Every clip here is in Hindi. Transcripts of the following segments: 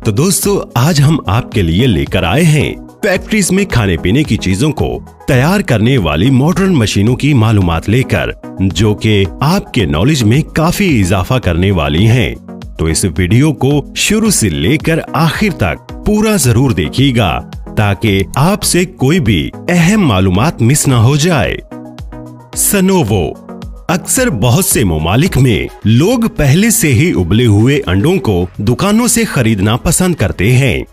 तो दोस्तों आज हम आपके लिए लेकर आए हैं फैक्ट्रीज में खाने पीने की चीजों को तैयार करने वाली मॉडर्न मशीनों की मालूमात लेकर, जो कि आपके नॉलेज में काफी इजाफा करने वाली हैं। तो इस वीडियो को शुरू से लेकर आखिर तक पूरा जरूर देखिएगा ताकि आपसे कोई भी अहम मालूमात मिस ना हो जाए। सनोवो। अक्सर बहुत से ममालिक में लोग पहले से ही उबले हुए अंडों को दुकानों से खरीदना पसंद करते हैं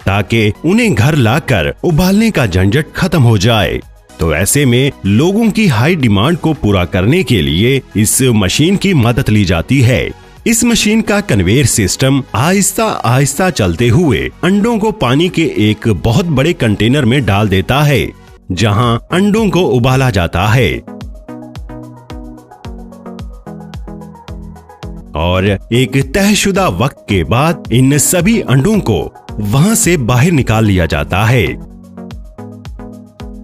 ताकि उन्हें घर लाकर उबालने का झंझट खत्म हो जाए। तो ऐसे में लोगों की हाई डिमांड को पूरा करने के लिए इस मशीन की मदद ली जाती है। इस मशीन का कन्वेयर सिस्टम आहिस्ता आहिस्ता चलते हुए अंडों को पानी के एक बहुत बड़े कंटेनर में डाल देता है, जहां अंडों को उबाला जाता है और एक तयशुदा वक्त के बाद इन सभी अंडों को वहां से बाहर निकाल लिया जाता है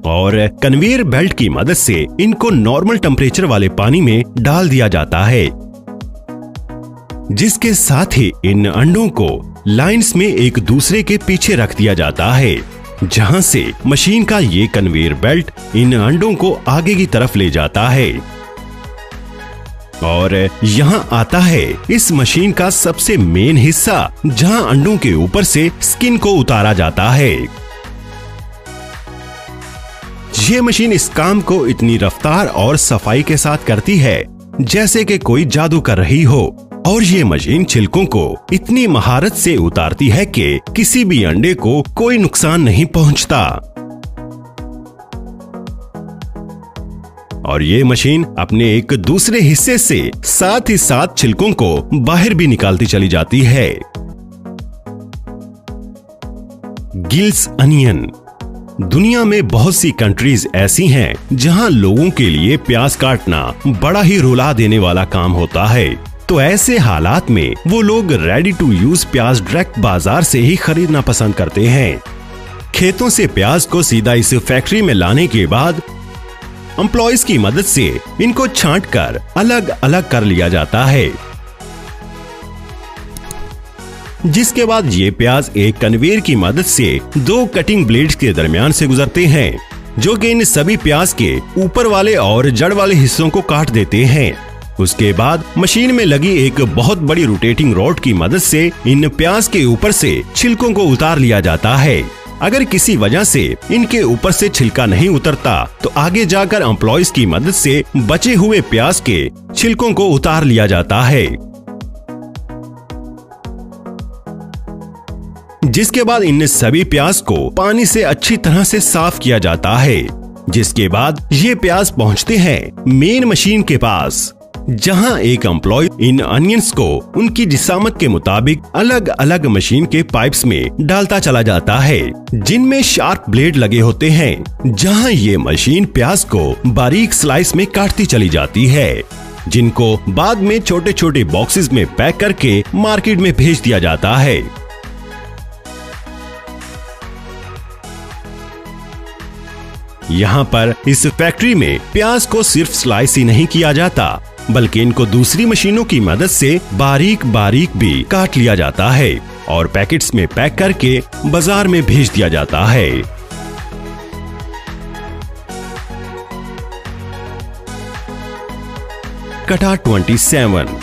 और कन्वेयर बेल्ट की मदद से इनको नॉर्मल टेम्परेचर वाले पानी में डाल दिया जाता है, जिसके साथ ही इन अंडों को लाइंस में एक दूसरे के पीछे रख दिया जाता है, जहां से मशीन का ये कन्वेयर बेल्ट इन अंडों को आगे की तरफ ले जाता है। और यहाँ आता है इस मशीन का सबसे मेन हिस्सा, जहाँ अंडों के ऊपर से स्किन को उतारा जाता है। ये मशीन इस काम को इतनी रफ्तार और सफाई के साथ करती है जैसे कि कोई जादू कर रही हो, और ये मशीन छिलकों को इतनी महारत से उतारती है कि किसी भी अंडे को कोई नुकसान नहीं पहुंचता। और ये मशीन अपने एक दूसरे हिस्से से साथ ही साथ छिलकों को बाहर भी निकालती चली जाती है। Gills onion. दुनिया में बहुत सी कंट्रीज ऐसी हैं जहां लोगों के लिए प्याज काटना बड़ा ही रुला देने वाला काम होता है। तो ऐसे हालात में वो लोग रेडी टू यूज प्याज डायरेक्ट बाजार से ही खरीदना पसंद करते हैं। खेतों से प्याज को सीधा इस फैक्ट्री में लाने के बाद एम्प्लॉइज की मदद से इनको छांटकर अलग अलग कर लिया जाता है, जिसके बाद ये प्याज एक कन्वेयर की मदद से दो कटिंग ब्लेड्स के दरमियान से गुजरते हैं, जो कि इन सभी प्याज के ऊपर वाले और जड़ वाले हिस्सों को काट देते हैं। उसके बाद मशीन में लगी एक बहुत बड़ी रोटेटिंग रॉड की मदद से इन प्याज के ऊपर से छिलकों को उतार लिया जाता है। अगर किसी वजह से इनके ऊपर से छिलका नहीं उतरता तो आगे जाकर एम्प्लॉइज की मदद से बचे हुए प्याज के छिलकों को उतार लिया जाता है, जिसके बाद इन सभी प्याज को पानी से अच्छी तरह से साफ किया जाता है। जिसके बाद ये प्याज पहुंचते हैं मेन मशीन के पास, जहां एक एम्प्लॉय इन अनियंस को उनकी जिसामत के मुताबिक अलग अलग मशीन के पाइप्स में डालता चला जाता है, जिनमें शार्प ब्लेड लगे होते हैं, जहां ये मशीन प्याज को बारीक स्लाइस में काटती चली जाती है, जिनको बाद में छोटे छोटे बॉक्सेस में पैक करके मार्केट में भेज दिया जाता है। यहाँ पर इस फैक्ट्री में प्याज को सिर्फ स्लाइस ही नहीं किया जाता, बल्कि इनको दूसरी मशीनों की मदद से बारीक बारीक भी काट लिया जाता है और पैकेट्स में पैक करके बाजार में भेज दिया जाता है। कटा 27।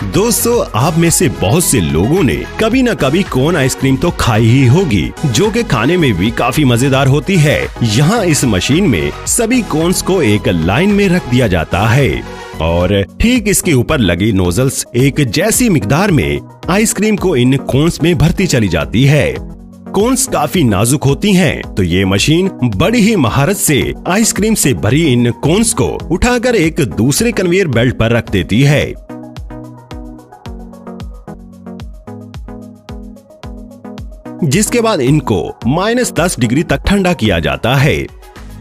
दोस्तों, आप में से बहुत से लोगों ने कभी न कभी कोन आइसक्रीम तो खाई ही होगी, जो कि खाने में भी काफी मजेदार होती है। यहाँ इस मशीन में सभी कोन्स को एक लाइन में रख दिया जाता है और ठीक इसके ऊपर लगी नोजल्स एक जैसी मिकदार में आइसक्रीम को इन कोन्स में भरती चली जाती है। कोन्स काफी नाजुक होती हैं, तो ये मशीन बड़ी ही महारत से आइसक्रीम से भरी इन कोन्स को उठाकर एक दूसरे कन्वेयर बेल्ट पर रख देती है, जिसके बाद इनको -10 डिग्री तक ठंडा किया जाता है।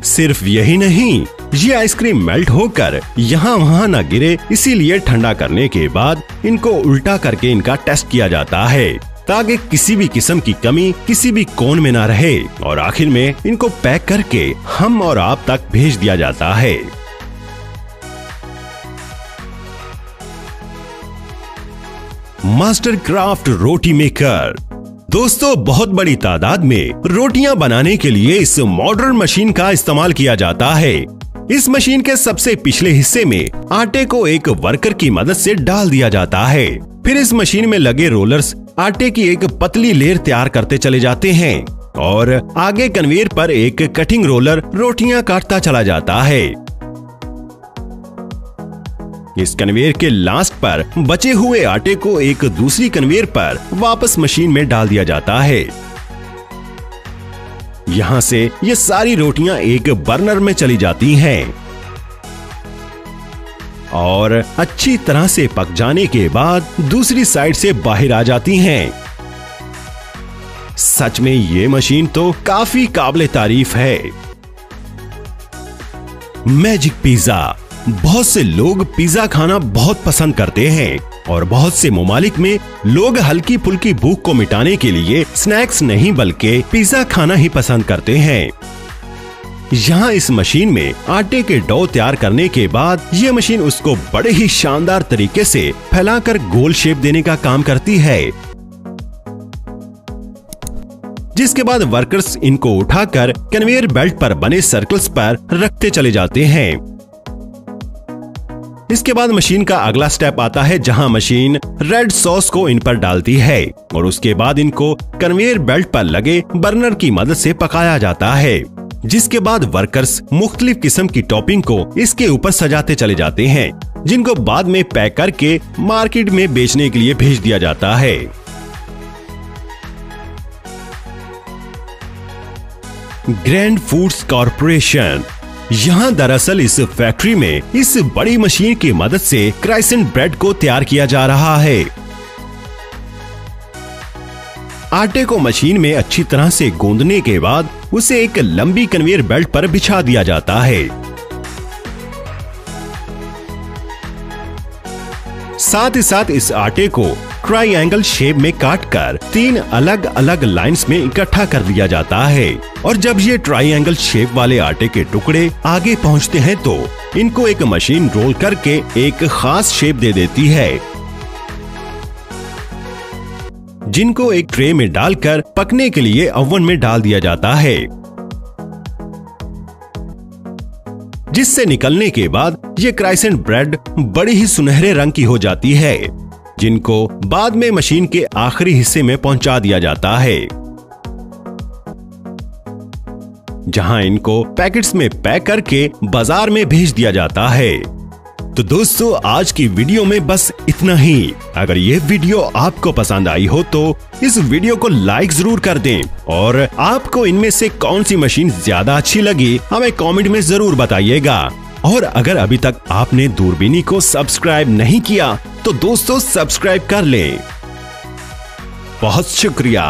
सिर्फ यही नहीं, ये आइसक्रीम मेल्ट होकर यहाँ वहाँ न गिरे, इसीलिए ठंडा करने के बाद इनको उल्टा करके इनका टेस्ट किया जाता है, ताकि किसी भी किस्म की कमी किसी भी कोन में ना रहे, और आखिर में इनको पैक करके हम और आप तक भेज दिया जाता है। मास्टर क्राफ्ट रोटी मेकर। दोस्तों, बहुत बड़ी तादाद में रोटियां बनाने के लिए इस मॉडर्न मशीन का इस्तेमाल किया जाता है। इस मशीन के सबसे पिछले हिस्से में आटे को एक वर्कर की मदद से डाल दिया जाता है। फिर इस मशीन में लगे रोलर्स आटे की एक पतली लेयर तैयार करते चले जाते हैं और आगे कन्वेयर पर एक कटिंग रोलर रोटियां काटता चला जाता है। इस कन्वेयर के लास्ट पर बचे हुए आटे को एक दूसरी कन्वेयर पर वापस मशीन में डाल दिया जाता है। यहाँ से ये सारी रोटियां एक बर्नर में चली जाती हैं और अच्छी तरह से पक जाने के बाद दूसरी साइड से बाहर आ जाती हैं। सच में ये मशीन तो काफी काबिले तारीफ है। Magic pizza. बहुत से लोग पिज्जा खाना बहुत पसंद करते हैं और बहुत से ममालिक में लोग हल्की फुल्की भूख को मिटाने के लिए स्नैक्स नहीं बल्कि पिज्जा खाना ही पसंद करते हैं। यहाँ इस मशीन में आटे के डो तैयार करने के बाद ये मशीन उसको बड़े ही शानदार तरीके से फैलाकर गोल शेप देने का काम करती है, जिसके बाद वर्कर्स इनको उठाकर कन्वेयर बेल्ट पर बने सर्कल्स पर रखते चले जाते हैं। इसके बाद मशीन का अगला स्टेप आता है, जहां मशीन रेड सॉस को इन पर डालती है और उसके बाद इनको कन्वेयर बेल्ट पर लगे बर्नर की मदद से पकाया जाता है, जिसके बाद वर्कर्स मुख्तलिफ किस्म की टॉपिंग को इसके ऊपर सजाते चले जाते हैं, जिनको बाद में पैक करके मार्केट में बेचने के लिए भेज दिया जाता है। Grand foods corporation. यहाँ दरअसल इस फैक्ट्री में इस बड़ी मशीन की मदद से क्राइसेंट ब्रेड को तैयार किया जा रहा है। आटे को मशीन में अच्छी तरह से गूंदने के बाद उसे एक लंबी कन्वेयर बेल्ट पर बिछा दिया जाता है। साथ ही साथ इस आटे को ट्रायंगल शेप में काटकर 3 अलग अलग लाइंस में इकट्ठा कर दिया जाता है और जब ये ट्रायंगल शेप वाले आटे के टुकड़े आगे पहुंचते हैं तो इनको एक मशीन रोल करके एक खास शेप दे देती है, जिनको एक ट्रे में डालकर पकने के लिए ओवन में डाल दिया जाता है, जिससे निकलने के बाद ये क्राइसेंट ब्रेड बड़ी ही सुनहरे रंग की हो जाती है, जिनको बाद में मशीन के आखिरी हिस्से में पहुंचा दिया जाता है, जहां इनको पैकेट्स में पैक करके बाजार में भेज दिया जाता है। तो दोस्तों, आज की वीडियो में बस इतना ही। अगर ये वीडियो आपको पसंद आई हो तो इस वीडियो को लाइक जरूर कर दें और आपको इनमें से कौन सी मशीन ज्यादा अच्छी लगी हमें कमेंट में जरूर बताइएगा। और अगर अभी तक आपने दूरबीनी को सब्सक्राइब नहीं किया तो दोस्तों सब्सक्राइब कर लें। बहुत शुक्रिया।